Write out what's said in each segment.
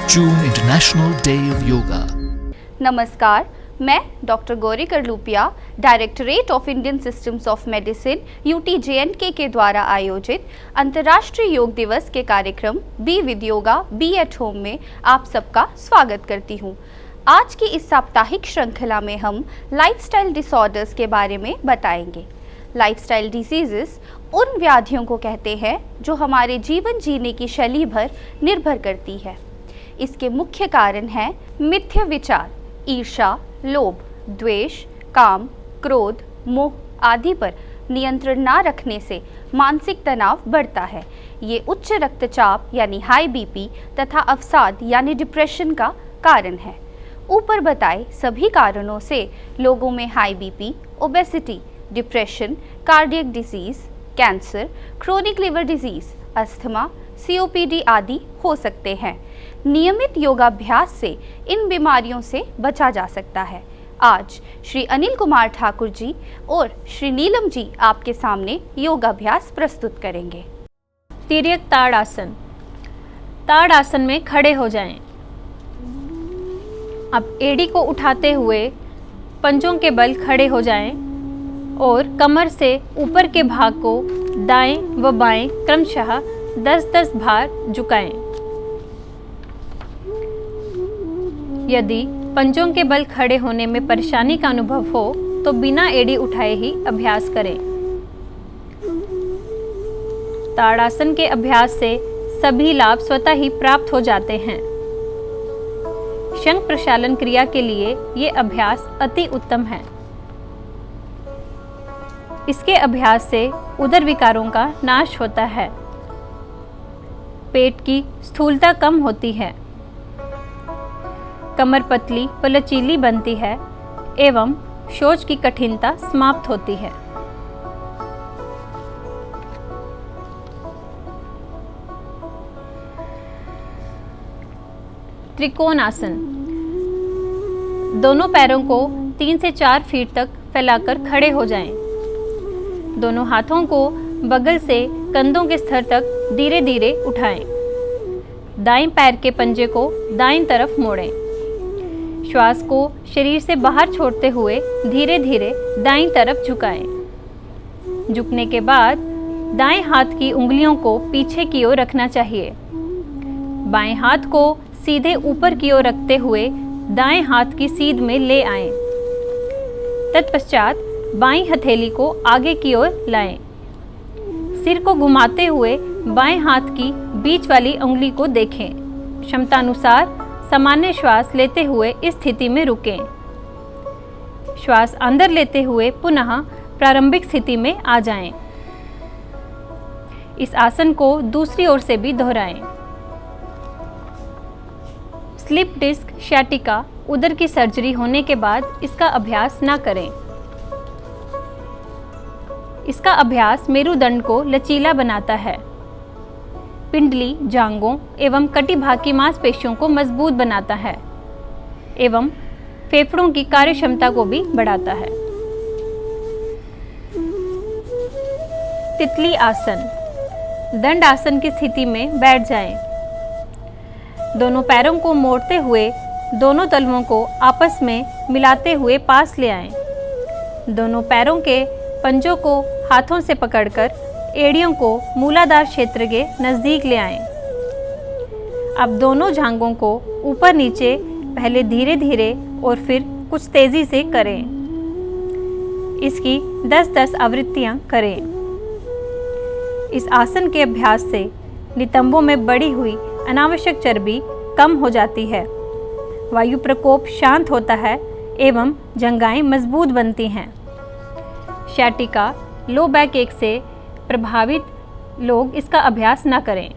June International Day of Yoga. नमस्कार, मैं doctor Gauri Karlupia, directorate of Indian systems of medicine UTJNK के द्वारा आयोजित अंतर्राष्ट्रीय योग दिवस के कार्यक्रम be with yoga be at home में आप सबका स्वागत करती हूँ। आज की इस साप्ताहिक श्रृंखला में हम लाइफस्टाइल डिसऑर्डर्स के बारे में बताएंगे। लाइफस्टाइल डिसीजेस उन व्याधियों को कहते हैं जो हमारे जीवन जीने की शैली पर निर्भर करती है। इसके मुख्य कारण हैं मिथ्या विचार, ईर्ष्या, लोभ, द्वेष, काम, क्रोध, मोह आदि पर नियंत्रण ना रखने से मानसिक तनाव बढ़ता है। ये उच्च रक्तचाप यानी हाई बीपी तथा अवसाद यानी डिप्रेशन का कारण है। ऊपर बताए सभी कारणों से लोगों में high BP, obesity, depression, cardiac disease, cancer, chronic liver disease, asthma, COPD आदि हो सकते हैं। नियमित योगाभ्यास से इन बीमारियों से बचा जा सकता है। आज श्री अनिल कुमार ठाकुर जी और श्री नीलम जी आपके सामने योगाभ्यास प्रस्तुत करेंगे। तिर्यक ताड़ आसन। ताड़ आसन में खड़े हो जाएं। अब एड़ी को उठाते हुए पंजों के बल खड़े हो जाएं और कमर से ऊपर के भाग को दाएं व बाएं क्रमशः 10-10 बार झुकाएं। यदि पंजों के बल खड़े होने में परेशानी का अनुभव हो तो बिना एड़ी उठाए ही अभ्यास करें। ताड़ासन के अभ्यास से सभी लाभ स्वतः ही प्राप्त हो जाते हैं। शंख प्रक्षालन क्रिया के लिए ये अभ्यास अति उत्तम है। इसके अभ्यास से उदर विकारों का नाश होता है, पेट की स्थूलता कम होती है, कमर पतली व लचीली बनती है एवं शौच की कठिनता समाप्त होती है। त्रिकोण आसन। दोनों पैरों को 3 से 4 फीट तक फैलाकर खड़े हो जाएं। दोनों हाथों को बगल से कंधों के स्तर तक धीरे धीरे उठाएं। दाएं पैर के पंजे को दाईं तरफ मोड़ें। श्वास को शरीर से बाहर छोड़ते हुए धीरे धीरे दाईं तरफ झुकाएं। झुकने के बाद दाएं हाथ की उंगलियों को पीछे की ओर रखना चाहिए। बाएं हाथ को सीधे ऊपर की ओर रखते हुए दाएं हाथ की सीध में ले आएं। तत्पश्चात बाईं हथेली को आगे की ओर लाएं। सिर को घुमाते हुए बाएं हाथ की बीच वाली उंगली को देखें। क्षमतानुसार सामान्य श्वास लेते हुए इस स्थिति में रुकें। श्वास अंदर लेते हुए पुनः प्रारंभिक स्थिति में आ जाएं। इस आसन को दूसरी ओर से भी दोहराएं। स्लिप डिस्क शैटिका उदर की सर्जरी होने के बाद इसका अभ्यास न करें। इसका अभ्यास मेरुदंड को लचीला बनाता है, पिंडली, जांघों एवं कटिभाग की मांसपेशियों को मजबूत बनाता है एवं फेफड़ों की कार्यक्षमता को भी बढ़ाता है। तितली आसन। दंड आसन की स्थिति में बैठ जाएं। दोनों पैरों को मोड़ते हुए दोनों तलवों को आपस में मिलाते हुए पास ले आएं। दोनों पैरों के पंजों को हाथों से पकड़कर एड़ियों को मूलाधार क्षेत्र के नज़दीक ले आएं। अब दोनों जांघों को ऊपर नीचे पहले धीरे धीरे और फिर कुछ तेज़ी से करें। इसकी 10-10 आवृत्तियां करें। इस आसन के अभ्यास से नितंबों में बढ़ी हुई अनावश्यक चर्बी कम हो जाती है, वायु प्रकोप शांत होता है एवं जंघाएं मजबूत बनती हैं। शैटिका, लो बैक एक से प्रभावित लोग इसका अभ्यास न करें।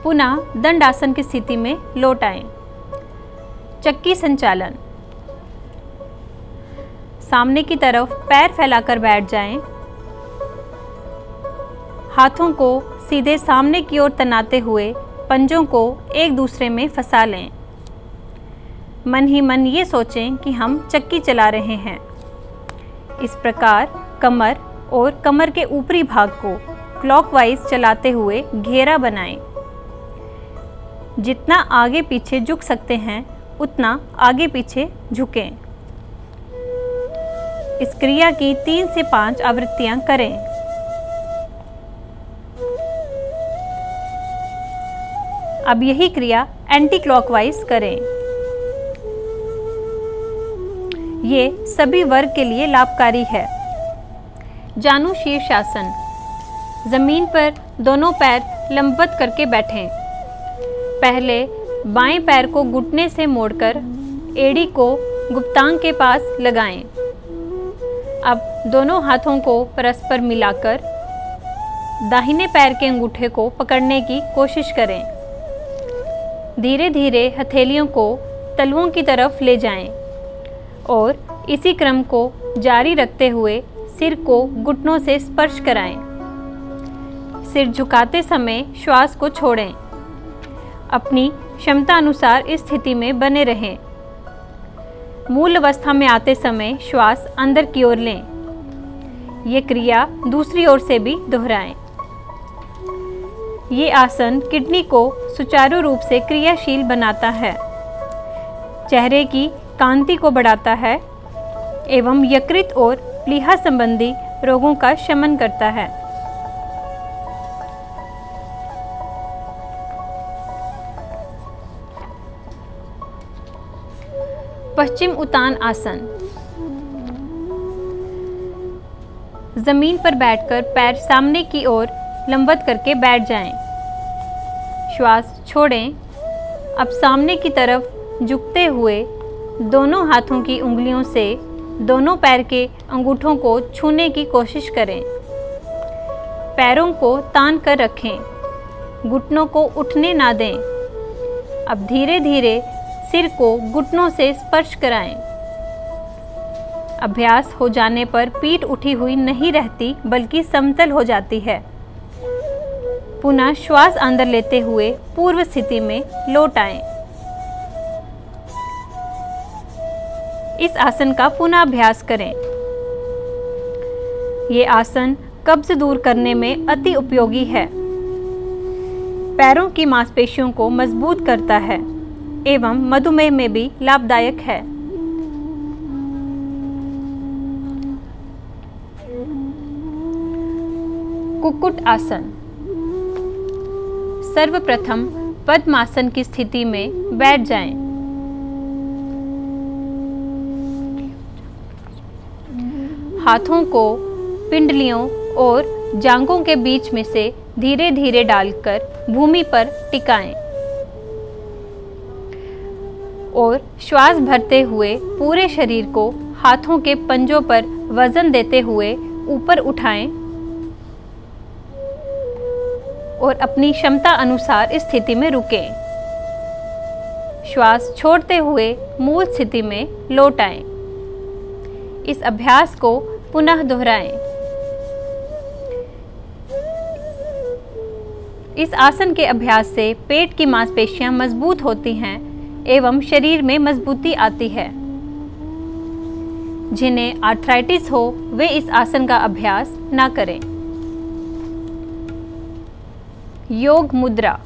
पुनः दंड आसन की स्थिति में लौट आएं। चक्की संचालन। सामने की तरफ पैर फैलाकर बैठ जाएं। हाथों को सीधे सामने की ओर तनाते हुए पंजों को एक दूसरे में फंसा लें। मन ही मन ये सोचें कि हम चक्की चला रहे हैं। इस प्रकार कमर और कमर के ऊपरी भाग को क्लॉकवाइज चलाते हुए घेरा बनाएं। जितना आगे पीछे झुक सकते हैं उतना आगे पीछे झुकें। इस क्रिया की 3 से 5 आवृत्तियां करें। अब यही क्रिया एंटी क्लॉकवाइज करें। ये सभी वर्ग के लिए लाभकारी है। जानु शीर्षासन। जमीन पर दोनों पैर लंबवत करके बैठें। पहले बाएं पैर को घुटने से मोड़कर एड़ी को गुप्तांग के पास लगाएं। अब दोनों हाथों को परस्पर मिलाकर दाहिने पैर के अंगूठे को पकड़ने की कोशिश करें। धीरे धीरे हथेलियों को तलवों की तरफ ले जाएं और इसी क्रम को जारी रखते हुए सिर को घुटनों से स्पर्श कराएं। सिर झुकाते समय श्वास को छोड़ें। अपनी क्षमता अनुसार इस स्थिति में बने रहें। मूल अवस्था में आते समय श्वास अंदर की ओर लें। ये क्रिया दूसरी ओर से भी दोहराएं। ये आसन किडनी को सुचारू रूप से क्रियाशील बनाता है, चेहरे की कांति को बढ़ाता है एवं यकृत और प्लीहा संबंधी रोगों का शमन करता है। पश्चिम उत्तान आसन। जमीन पर बैठकर पैर सामने की ओर लंबवत करके बैठ जाएं। श्वास छोड़ें। अब सामने की तरफ झुकते हुए दोनों हाथों की उंगलियों से दोनों पैर के अंगूठों को छूने की कोशिश करें। पैरों को तान कर रखें। घुटनों को उठने ना दें। अब धीरे धीरे सिर को घुटनों से स्पर्श कराएं। अभ्यास हो जाने पर पीठ उठी हुई नहीं रहती बल्कि समतल हो जाती है। पुनः श्वास अंदर लेते हुए पूर्व स्थिति में लौट आएं। इस आसन का पुनः अभ्यास करें। ये आसन कब्ज दूर करने में अति उपयोगी है। पैरों की मांसपेशियों को मजबूत करता है एवं मधुमेह में भी लाभदायक है। कुक्कुट आसन। सर्वप्रथम पद्मासन की स्थिति में बैठ जाएं। हाथों को पिंडलियों और जांघों के बीच में से धीरे धीरे डालकर भूमि पर टिकाएं और श्वास भरते हुए पूरे शरीर को हाथों के पंजों पर वजन देते हुए ऊपर उठाएं और अपनी क्षमता अनुसार इस स्थिति में रुकें। श्वास छोड़ते हुए मूल स्थिति में लौट आएं। इस अभ्यास को पुनः दोहराएं। इस आसन के अभ्यास से पेट की मांसपेशियां मजबूत होती हैं एवं शरीर में मजबूती आती है। जिन्हें आर्थराइटिस हो वे इस आसन का अभ्यास ना करें। योग मुद्रा।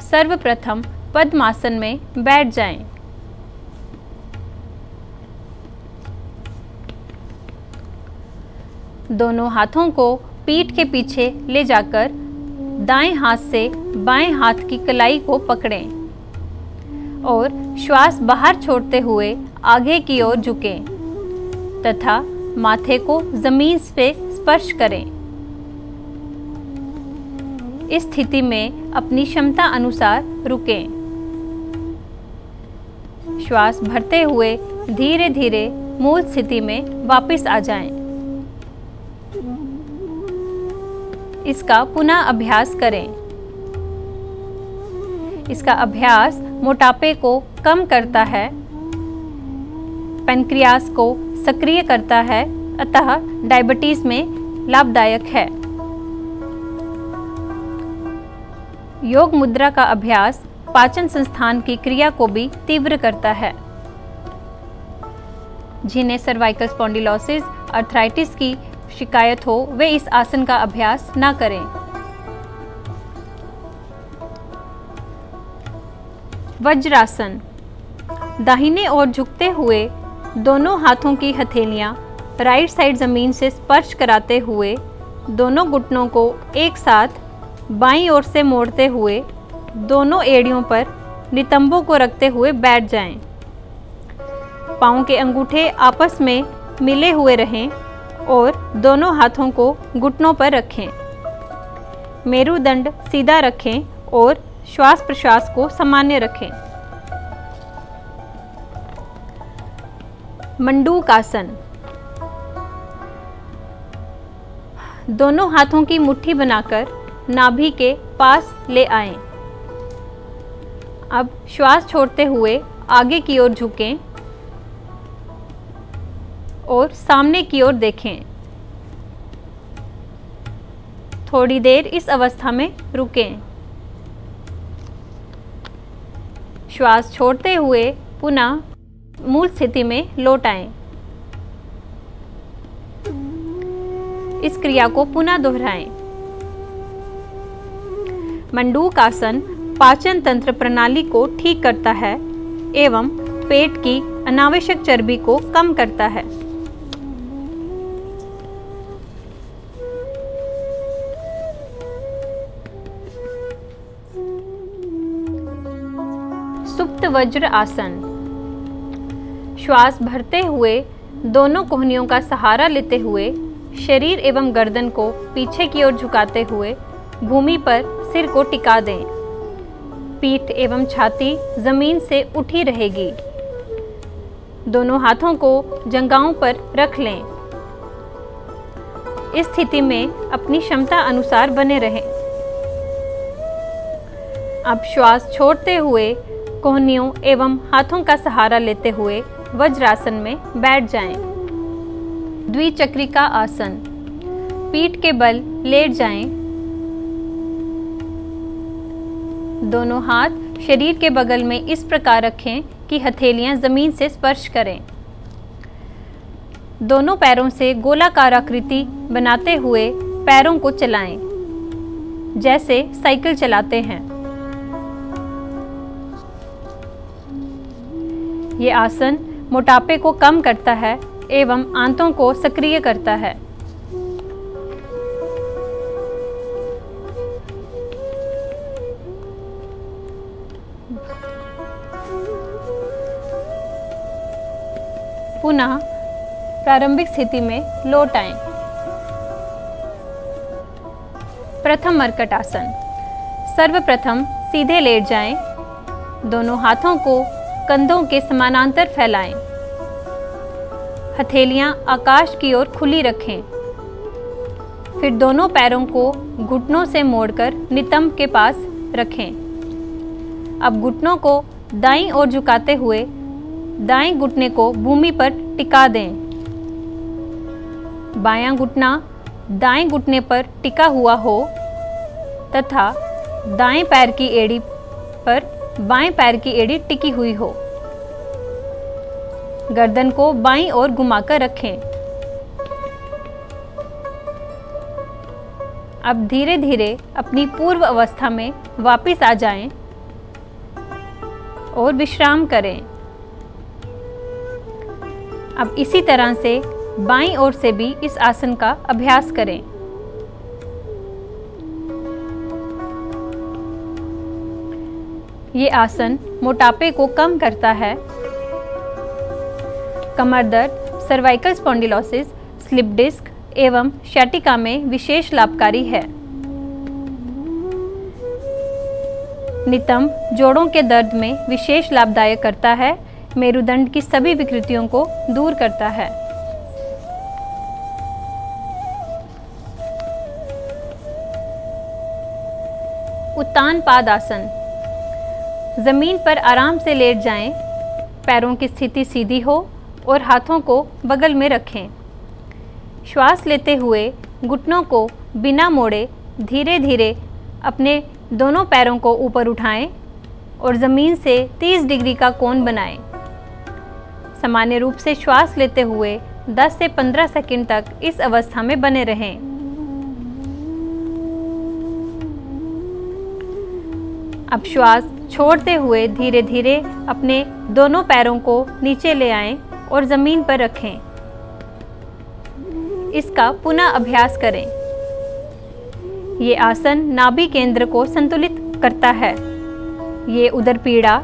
सर्वप्रथम पद्मासन में बैठ जाएं। दोनों हाथों को पीठ के पीछे ले जाकर दाएं हाथ से बाएं हाथ की कलाई को पकड़ें और श्वास बाहर छोड़ते हुए आगे की ओर झुकें तथा माथे को जमीन से स्पर्श करें। इस स्थिति में अपनी क्षमता अनुसार रुकें। श्वास भरते हुए धीरे धीरे मूल स्थिति में वापस आ जाएं। इसका पुनः अभ्यास करें। इसका अभ्यास मोटापे को कम करता है, पैनक्रियास को सक्रिय करता है, अतः डायबिटीज में लाभदायक है। योग मुद्रा का अभ्यास पाचन संस्थान की क्रिया को भी तीव्र करता है। जिन्हें सर्वाइकल स्पॉन्डिलोसिस, अर्थराइटिस की शिकायत हो, वे इस आसन का अभ्यास ना करें। वज्रासन। दाहिने ओर झुकते हुए दोनों हाथों की हथेलियां राइट साइड जमीन से स्पर्श कराते हुए दोनों घुटनों को एक साथ बाईं ओर से मोड़ते हुए दोनों एड़ियों पर नितंबों को रखते हुए बैठ जाएं। पाँव के अंगूठे आपस में मिले हुए रहें और दोनों हाथों को घुटनों पर रखें। मेरुदंड सीधा रखें और श्वास प्रश्वास को सामान्य रखें। मंडूक आसन। दोनों हाथों की मुट्ठी बनाकर नाभि के पास ले आएं। अब श्वास छोड़ते हुए आगे की ओर झुकें और सामने की ओर देखें। थोड़ी देर इस अवस्था में रुकें। श्वास छोड़ते हुए पुनः मूल स्थिति में लौट आएं। इस क्रिया को पुनः दोहराएं। मंडूक आसन पाचन तंत्र प्रणाली को ठीक करता है एवं पेट की अनावश्यक चर्बी को कम करता है। सुप्त वज्र आसन। श्वास भरते हुए दोनों कोहनियों का सहारा लेते हुए शरीर एवं गर्दन को पीछे की ओर झुकाते हुए भूमि पर सिर को टिका दें। पीठ एवं छाती जमीन से उठी रहेगी। दोनों हाथों को जंघाओं पर रख लें। इस स्थिति में अपनी क्षमता अनुसार बने रहें। अब श्वास छोड़ते हुए कोहनियों एवं हाथों का सहारा लेते हुए वज्रासन में बैठ जाएं। द्विचक्रिका आसन। पीठ के बल लेट जाएं। दोनों हाथ शरीर के बगल में इस प्रकार रखें कि हथेलियां जमीन से स्पर्श करें। दोनों पैरों से गोलाकार आकृति बनाते हुए पैरों को चलाएं, जैसे साइकिल चलाते हैं। ये आसन मोटापे को कम करता है एवं आंतों को सक्रिय करता है। पुनः प्रारंभिक स्थिति में लौट आएं। प्रथम मर्कट आसन। सर्वप्रथम सीधे लेट जाएं। दोनों हाथों को कंधों के समानांतर फैलाएं। हथेलियां आकाश की ओर खुली रखें। फिर दोनों पैरों को घुटनों से मोड़कर नितंब के पास रखें। अब घुटनों को दाईं ओर झुकाते हुए दाएं घुटने को भूमि पर टिका दें। बायां घुटना दाएं घुटने पर टिका हुआ हो तथा दाएं पैर की एड़ी पर बाएं पैर की एड़ी टिकी हुई हो। गर्दन को बाईं ओर घुमाकर रखें। अब धीरे धीरे अपनी पूर्व अवस्था में वापस आ जाएं और विश्राम करें। अब इसी तरह से बाईं ओर से भी इस आसन का अभ्यास करें। ये आसन मोटापे को कम करता है। कमर दर्द, सर्वाइकल स्पॉन्डिलोसिस, स्लिप डिस्क एवं शैटिका में विशेष लाभकारी है। नितंब जोड़ों के दर्द में विशेष लाभदायक करता है। मेरुदंड की सभी विकृतियों को दूर करता है। उत्तान पाद आसन। जमीन पर आराम से लेट जाएं। पैरों की स्थिति सीधी हो और हाथों को बगल में रखें। श्वास लेते हुए घुटनों को बिना मोड़े धीरे धीरे अपने दोनों पैरों को ऊपर उठाएं और ज़मीन से 30 डिग्री का कोण बनाएं। सामान्य रूप से श्वास लेते हुए 10 से 15 सेकंड तक इस अवस्था में बने रहें। अब श्वास छोड़ते हुए धीरे धीरे अपने दोनों पैरों को नीचे ले आएं और ज़मीन पर रखें। इसका पुनः अभ्यास करें। ये आसन नाभि केंद्र को संतुलित करता है। ये उदर पीड़ा,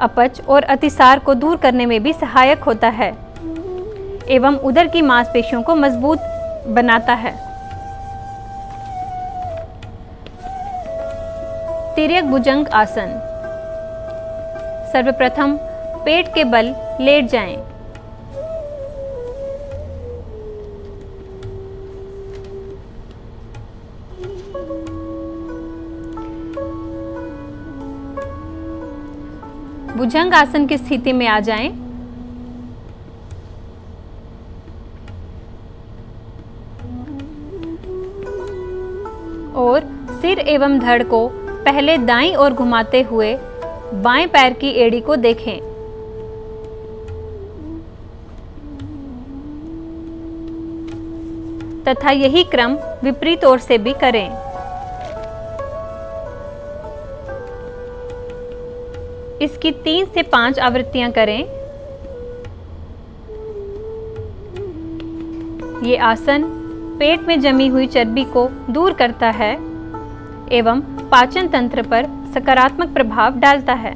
अपच और अतिसार को दूर करने में भी सहायक होता है एवं उदर की मांसपेशियों को मजबूत बनाता है। तिर्यक भुजंग आसन। सर्वप्रथम पेट के बल लेट जाएं। भुजंग आसन की स्थिति में आ जाएं। और सिर एवं धड़ को पहले दाईं ओर घुमाते हुए बाएं पैर की एड़ी को देखें। तथा यही क्रम विपरीत ओर से भी करें। इसकी 3 से 5 आवृत्तियां करें। ये आसन पेट में जमी हुई चर्बी को दूर करता है एवं पाचन तंत्र पर सकारात्मक प्रभाव डालता है।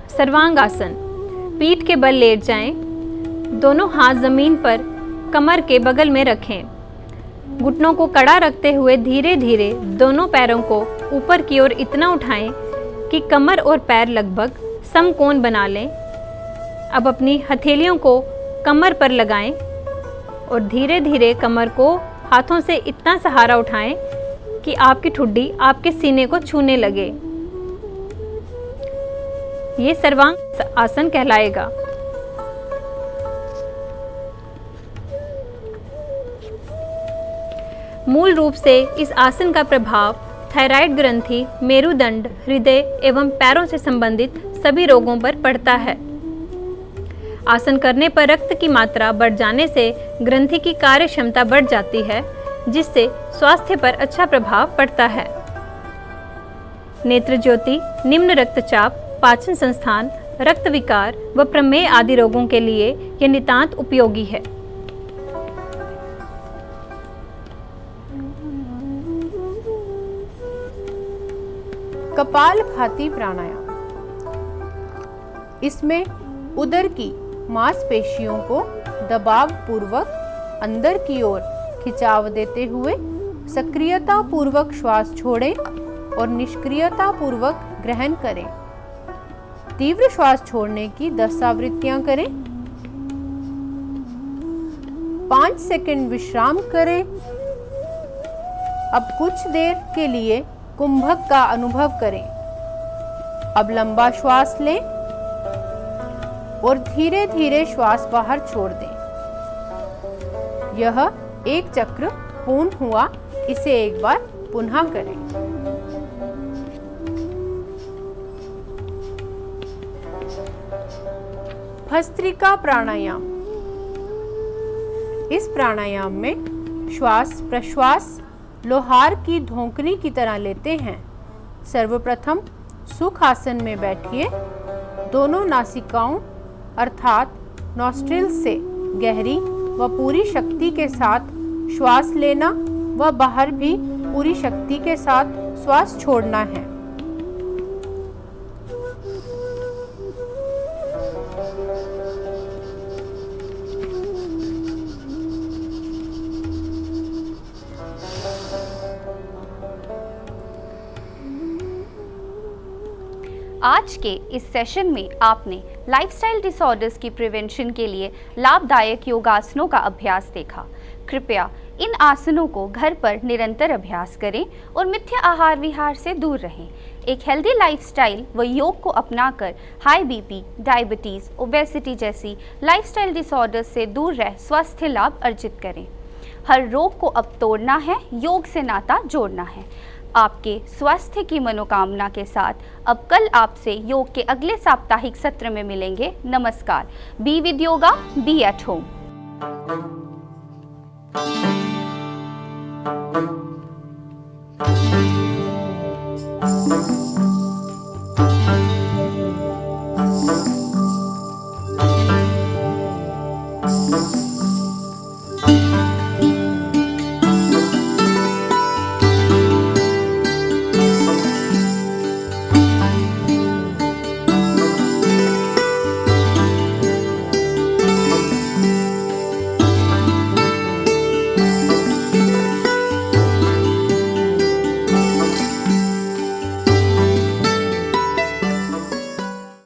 सर्वांगासन। पीठ के बल लेट जाएं। दोनों हाथ जमीन पर कमर के बगल में रखें। घुटनों को कड़ा रखते हुए धीरे धीरे दोनों पैरों को ऊपर की ओर इतना उठाएं कि कमर और पैर लगभग समकोण बना लें। अब अपनी हथेलियों को कमर पर लगाएं और धीरे धीरे कमर को हाथों से इतना सहारा उठाएं कि आपकी ठुड्डी आपके सीने को छूने लगे। ये सर्वांग आसन कहलाएगा। मूल रूप से इस आसन का प्रभाव थायराइड ग्रंथि, मेरुदंड, हृदय एवं पैरों से संबंधित सभी रोगों पर पड़ता है। आसन करने पर रक्त की मात्रा बढ़ जाने से ग्रंथि की कार्य क्षमता बढ़ जाती है, जिससे स्वास्थ्य पर अच्छा प्रभाव पड़ता है। नेत्र ज्योति, निम्न रक्तचाप, पाचन संस्थान, रक्त विकार व प्रमेह आदि रोगों के लिए यह नितांत उपयोगी है। कपालभाति प्राणायाम। इसमें उदर की मांसपेशियों को दबाव पूर्वक अंदर की ओर खिंचाव देते हुए सक्रियता पूर्वक श्वास छोड़ें और निष्क्रियता पूर्वक ग्रहण करें। तीव्र श्वास छोड़ने की 10 आवृत्तियां करें। 5 सेकंड विश्राम करें। अब कुछ देर के लिए कुंभक का अनुभव करें। अब लंबा श्वास लें और धीरे धीरे श्वास बाहर छोड़ दें। यह एक चक्र पूर्ण हुआ। इसे एक बार पुनः करें। भस्त्रिका प्राणायाम। इस प्राणायाम में श्वास प्रश्वास लोहार की धोंकनी की तरह लेते हैं। सर्वप्रथम सुख आसन में बैठिए। दोनों नासिकाओं अर्थात नॉस्ट्रिल्स से गहरी व पूरी शक्ति के साथ श्वास लेना व बाहर भी पूरी शक्ति के साथ श्वास छोड़ना है। आज के इस सेशन में आपने लाइफस्टाइल डिसऑर्डर्स की प्रिवेंशन के लिए लाभदायक योगासनों का अभ्यास देखा। कृपया इन आसनों को घर पर निरंतर अभ्यास करें और मिथ्या आहार विहार से दूर रहें। एक हेल्दी लाइफस्टाइल व योग को अपनाकर हाई बीपी, डायबिटीज़, ओबेसिटी जैसी लाइफस्टाइल डिसऑर्डर्स से दूर रह स्वास्थ्य लाभ अर्जित करें। हर रोग को अब तोड़ना है, योग से नाता जोड़ना है। आपके स्वास्थ्य की मनोकामना के साथ अब कल आपसे योग के अगले साप्ताहिक सत्र में मिलेंगे। नमस्कार। Be with yoga, be at home.